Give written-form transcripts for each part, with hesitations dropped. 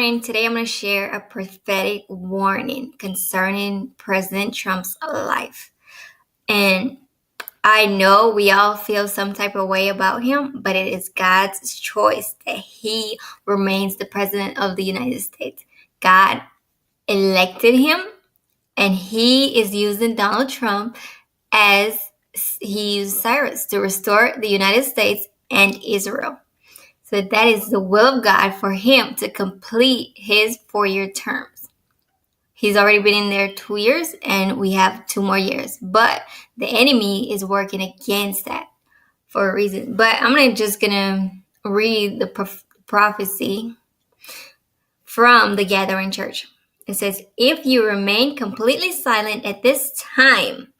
morning. Today I'm going to share a prophetic warning concerning President Trump's life. And I know we all feel some type of way about him, but it is God's choice that he remains the president of the United States. God elected him, and he is using Donald Trump as he used Cyrus to restore the United States and Israel. So that is the will of God for him to complete his 4-year terms. He's already been in there 2 years, and we have 2 more years. But the enemy is working against that for a reason. But I'm just going to read the prophecy from the Gathering Church. It says, if you remain completely silent at this time,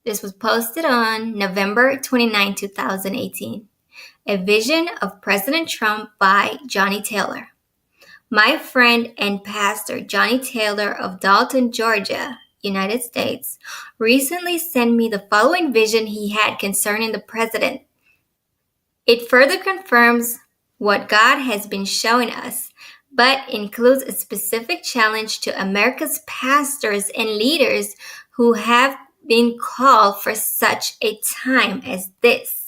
this was posted on November 29, 2018. A Vision of President Trump by Johnny Taylor. My friend and pastor Johnny Taylor of Dalton, Georgia, United States, recently sent me the following vision he had concerning the president. It further confirms what God has been showing us, but includes a specific challenge to America's pastors and leaders who have been called for such a time as this.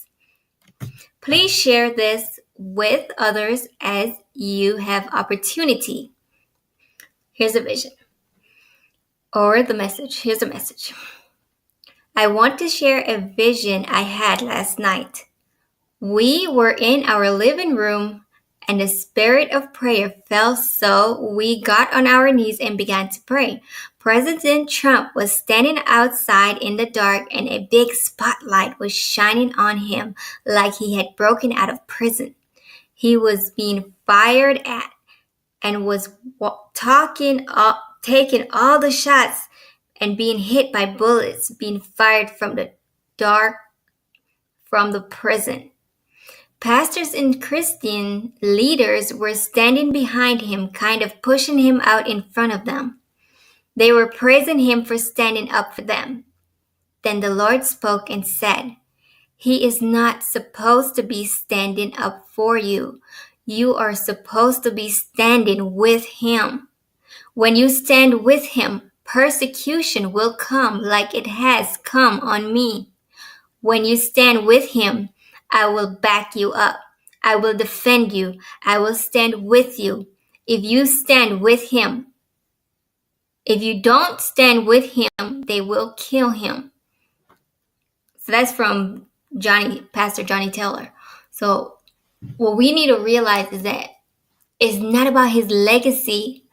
Please share this with others as you have opportunity. Here's a vision. Or the message. Here's a message. I want to share a vision I had last night. We were in our living room and the spirit of prayer fell, so we got on our knees and began to pray. President Trump was standing outside in the dark, and a big spotlight was shining on him like he had broken out of prison. He was being fired at and was taking all the shots and being hit by bullets being fired from the dark from the prison. Pastors and Christian leaders were standing behind him, kind of pushing him out in front of them. They were praising him for standing up for them. Then the Lord spoke and said, he is not supposed to be standing up for you. You are supposed to be standing with him. When you stand with him, persecution will come like it has come on me. When you stand with him, I will back you up. I will defend you. I will stand with you. If you stand with him, if you don't stand with him, they will kill him. So that's from Pastor Johnny Taylor. So what we need to realize is that it's not about his legacy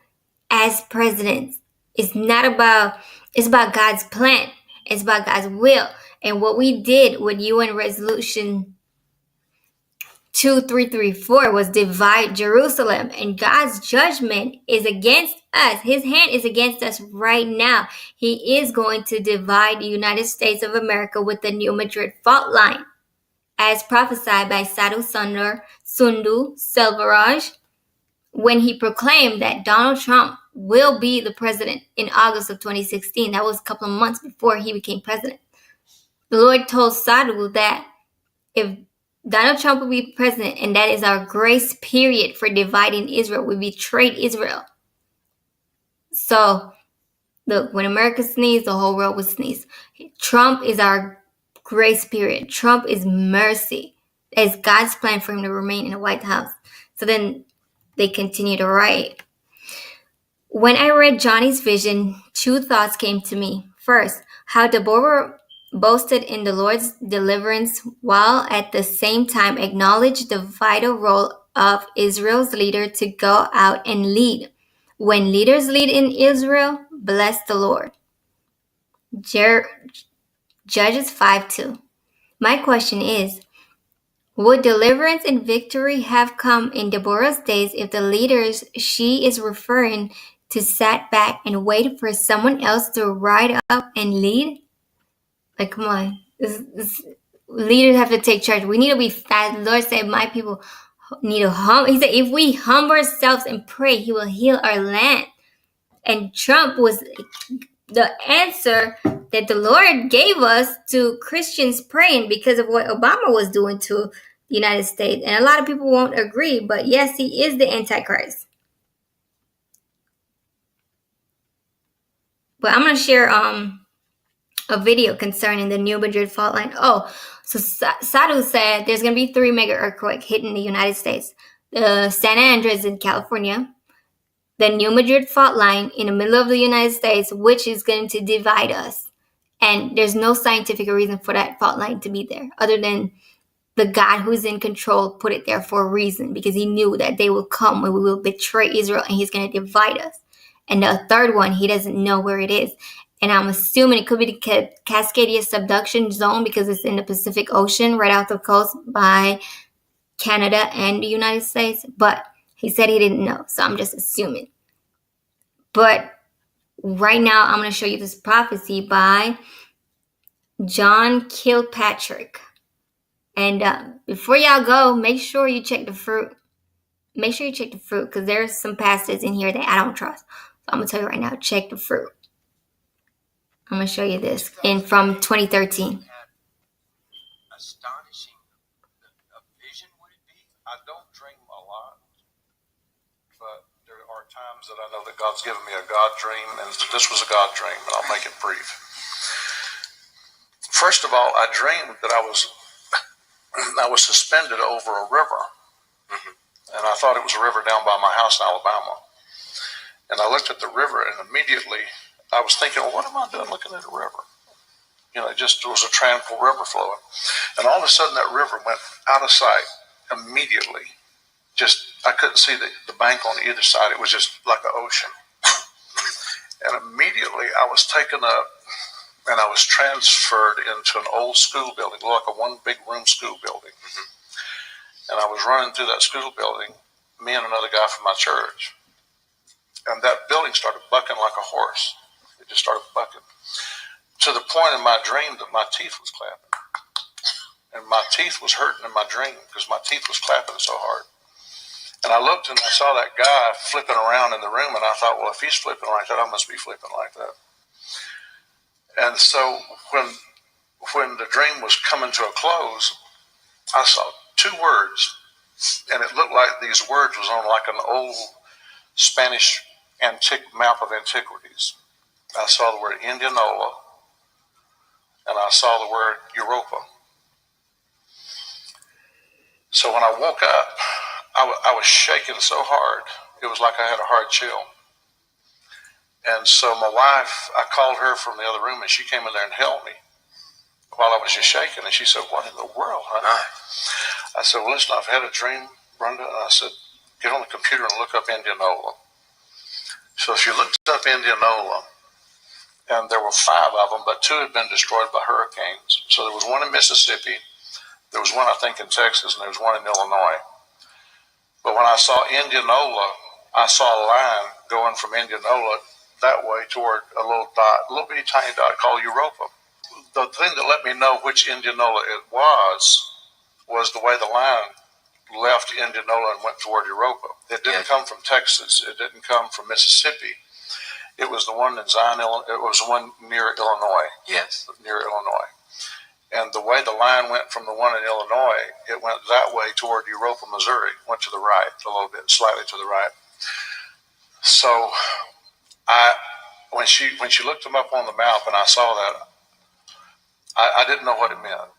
as president. It's about God's plan. It's about God's will. And what we did with UN Resolution 2334 was divide Jerusalem, and God's judgment is against us. His hand is against us right now. He is going to divide the United States of America with the new Madrid fault line, as prophesied by Sadhu, Sundar, Selverage, when he proclaimed that Donald Trump will be the president in August of 2016. That was a couple of months before he became president. The Lord told Sadhu that if Donald Trump will be president, and that is our grace period for dividing Israel. We betrayed Israel. So, look, when America sneezed, the whole world would sneeze. Trump is our grace period. Trump is mercy. It's God's plan for him to remain in the White House. So then they continue to write. When I read Johnny's vision, 2 thoughts came to me. First, how Deborah boasted in the Lord's deliverance while at the same time acknowledged the vital role of Israel's leader to go out and lead. When leaders lead in Israel, bless the Lord. Judges 5:2. My question is, would deliverance and victory have come in Deborah's days if the leaders she is referring to sat back and waited for someone else to ride up and lead? Like, come on. This leaders have to take charge. We need to be fast. The Lord said, my people need to humble. He said, if we humble ourselves and pray, he will heal our land. And Trump was the answer that the Lord gave us to Christians praying because of what Obama was doing to the United States. And a lot of people won't agree, but yes, he is the Antichrist. But I'm going to share a video concerning the New Madrid fault line. Oh, so Sadhu said there's going to be 3 mega earthquakes hitting the United States. The San Andreas in California, the New Madrid fault line in the middle of the United States, which is going to divide us. And there's no scientific reason for that fault line to be there, other than the God who's in control put it there for a reason, because he knew that they will come when we will betray Israel and he's going to divide us. And the third one, he doesn't know where it is. And I'm assuming it could be the Cascadia subduction zone because it's in the Pacific Ocean right off the coast by Canada and the United States. But he said he didn't know, so I'm just assuming. But right now, I'm going to show you this prophecy by John Kilpatrick. And before y'all go, make sure you check the fruit. Make sure you check the fruit, because there's some pastors in here that I don't trust. So I'm going to tell you right now, check the fruit. I'm going to show you this from 2013. Astonishing a vision would it be? I don't dream a lot, but there are times that I know that God's given me a God dream, and this was a God dream, and I'll make it brief. First of all, I dreamed that I was suspended over a river, and I thought it was a river down by my house in Alabama. And I looked at the river, and immediately I was thinking, well, what am I doing looking at a river? You know, it just was a tranquil river flowing. And all of a sudden that river went out of sight immediately. I couldn't see the bank on either side. It was just like an ocean. And immediately I was taken up and I was transferred into an old school building, like a one big room school building. And I was running through that school building, me and another guy from my church. And that building started bucking like a horse. It just started bucking. To the point in my dream that my teeth was clapping. And my teeth was hurting in my dream because my teeth was clapping so hard. And I looked and I saw that guy flipping around in the room, and I thought, well, if he's flipping like that, I must be flipping like that. And so when the dream was coming to a close, I saw 2 words, and it looked like these words was on like an old Spanish map of antiquities. I saw the word Indianola, and I saw the word Europa. So when I woke up, I was shaking so hard, it was like I had a hard chill. And so my wife, I called her from the other room, and she came in there and held me while I was just shaking. And she said, what in the world, honey? I said, well, listen, I've had a dream, Brenda. And I said, get on the computer and look up Indianola. So she looked up Indianola, and there were 5 of them, but 2 had been destroyed by hurricanes. So there was one in Mississippi, there was one, I think, in Texas, and there was one in Illinois. But when I saw Indianola, I saw a line going from Indianola that way toward a little bitty tiny dot called Europa. The thing that let me know which Indianola it was the way the line left Indianola and went toward Europa. It didn't come from Texas. It didn't come from Mississippi. It was the one in Zion, it was the one near Illinois. Yes. Near Illinois. And the way the line went from the one in Illinois, it went that way toward Europa, Missouri. Went to the right a little bit, slightly to the right. So when she looked them up on the map and I saw that, I didn't know what it meant.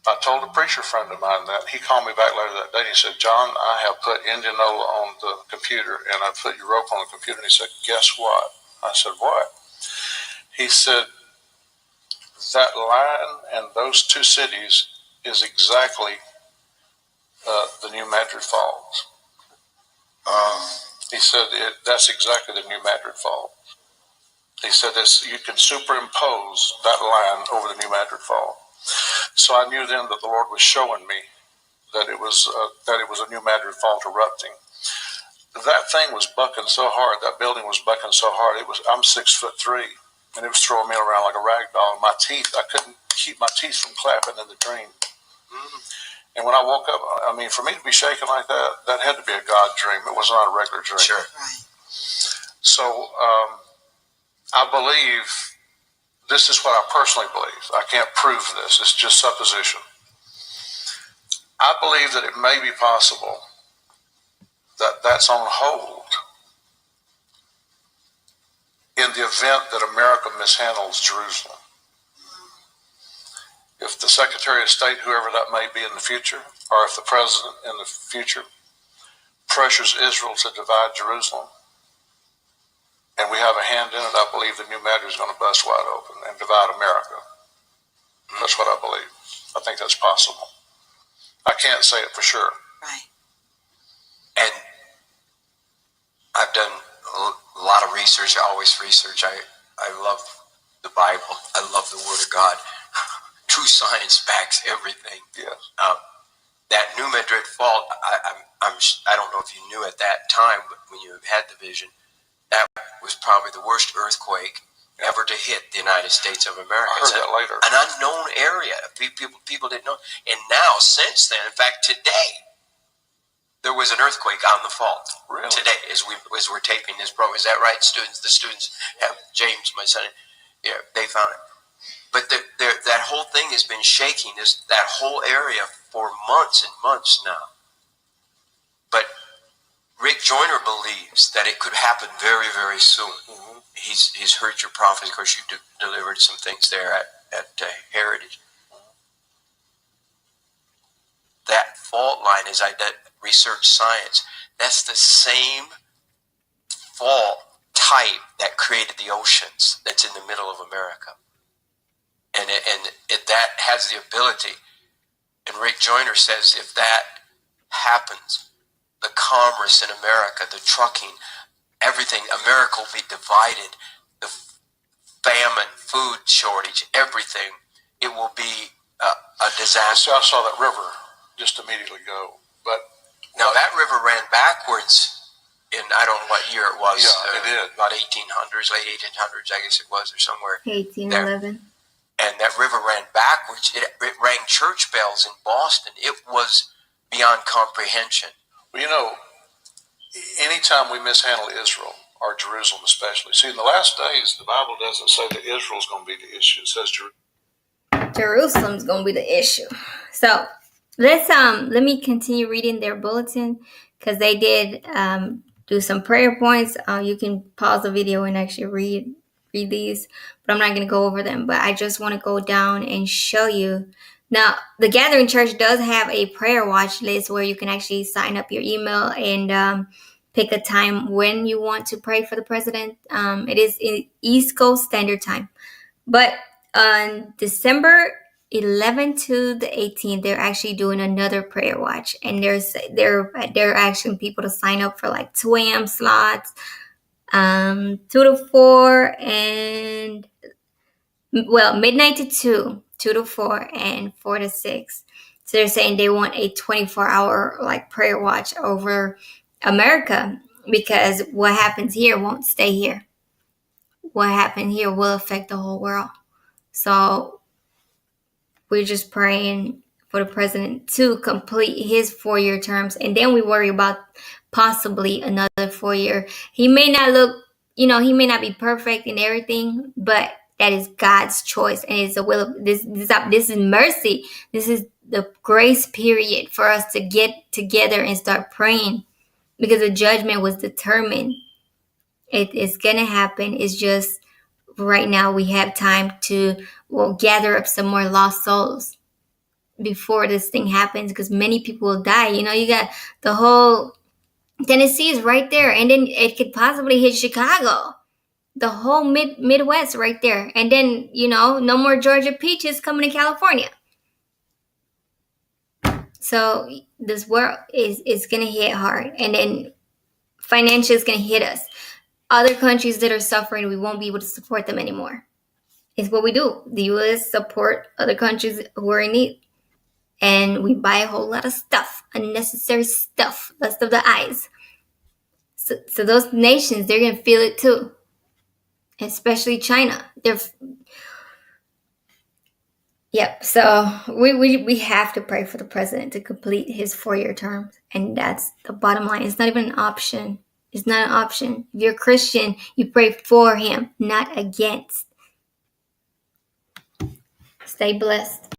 I told a preacher friend of mine that. He called me back later that day and he said, John, I have put Indianola on the computer and I put Europa on the computer. And he said, guess what? I said, what? He said, that line and those 2 cities is exactly the New Madrid Falls. He said, that's exactly the New Madrid Falls. He said, you can superimpose that line over the New Madrid Fall. So I knew then that the Lord was showing me that it was a New Madrid Fault erupting. That thing was bucking so hard. That building was bucking so hard. I'm 6'3", and it was throwing me around like a rag doll. And my teeth, I couldn't keep my teeth from clapping in the dream. And when I woke up, I mean, for me to be shaking like that, that had to be a God dream. It was not a regular dream. Sure. So I believe, this is what I personally believe. I can't prove this. It's just supposition. I believe that it may be possible that that's on hold in the event that America mishandles Jerusalem. If the Secretary of State, whoever that may be in the future, or if the President in the future pressures Israel to divide Jerusalem, and we have a hand in it, I believe the new Madrid is going to bust wide open and divide America. That's what I believe. I think that's possible. I can't say it for sure. Right. And I've done a lot of research. I always research. I love the Bible. I love the Word of God. True science backs everything. Yes. That New Madrid fault, I don't know if you knew at that time, but when you had the vision, that was probably the worst earthquake ever to hit the United States of America. I heard that later. An unknown area. People didn't know. And now, since then, in fact, today, there was an earthquake on the fault. Really? Today, as we're taping this program. Is that right, students? The students have, James, my son, yeah, they found it. But that whole thing has been shaking that whole area for months and months now. But Rick Joyner believes that it could happen very, very soon. Mm-hmm. He's heard your prophecy. Of course, you delivered some things there at Heritage. That fault line, as I research science, that's the same fault type that created the oceans that's in the middle of America. And that has the ability, and Rick Joyner says if that happens, the commerce in America, the trucking, everything, America will be divided. The famine, food shortage, everything, it will be a disaster. So I saw that river just immediately go. But now that river ran backwards in, I don't know what year it was. Yeah, it did. About 1800s, late 1800s, I guess it was, or somewhere. 1811. And that river ran backwards. It rang church bells in Boston. It was beyond comprehension. Well, you know, anytime we mishandle Israel, or Jerusalem especially, see, in the last days, the Bible doesn't say that Israel's going to be the issue. It says Jerusalem's going to be the issue. So let me continue reading their bulletin, because they did do some prayer points. You can pause the video and actually read these, but I'm not going to go over them. But I just want to go down and show you. Now, the Gathering Church does have a prayer watch list where you can actually sign up your email and pick a time when you want to pray for the president. It is in East Coast Standard Time. But on December 11th to the 18th, they're actually doing another prayer watch, and they're asking people to sign up for like 2 a.m. slots, 2 to 4, and midnight to 2 to 4, and 4 to 6. So they're saying they want a 24-hour like prayer watch over America, because what happens here won't stay here. What happened here will affect the whole world. So we're just praying for the president to complete his 4-year terms, and then we worry about possibly another 4-year. He may not look, he may not be perfect in everything, but that is God's choice, and it's a will of this is mercy. This is the grace period for us to get together and start praying, because the judgment was determined. It's gonna happen. It's just right now we have time to gather up some more lost souls before this thing happens, because many people will die. You got the whole Tennessee is right there, and then it could possibly hit Chicago, the whole Midwest right there, and then no more Georgia peaches coming to California. So this world is gonna hit hard, and then financially is gonna hit us. Other countries that are suffering, we won't be able to support them anymore. It's what we do. The U.S. support other countries who are in need. And we buy a whole lot of stuff, unnecessary stuff, lust of the eyes. So those nations, they're going to feel it too. Especially China. So we have to pray for the president to complete his 4-year term. And that's the bottom line. It's not even an option. It's not an option. If you're a Christian, you pray for him, not against. Stay blessed.